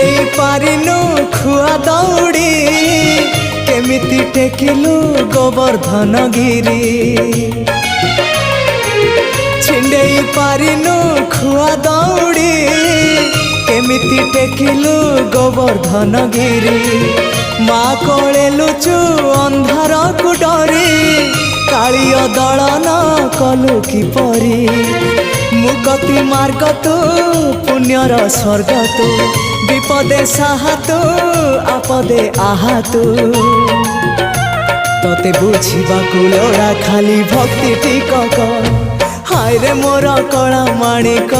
छिंडेई पारिनु खुआ दौड़ी केमिति टेकिलु गोवर्धन गिरी छिंडेई पारिनु खुआ दौड़ी केमिति टेकिलु गोवर्धन गिरी माँ कोले लुचु अंधार को डरी कालिय दलन कलु किपरी मुक्ति मार्ग तू पुण्यर स्वर्ग तू विपदे साहा तू आपदे आहा तू तते बुझिबाकु लोड़ा खाली भक्ति टिकक हाय रे मोर कला माणिक।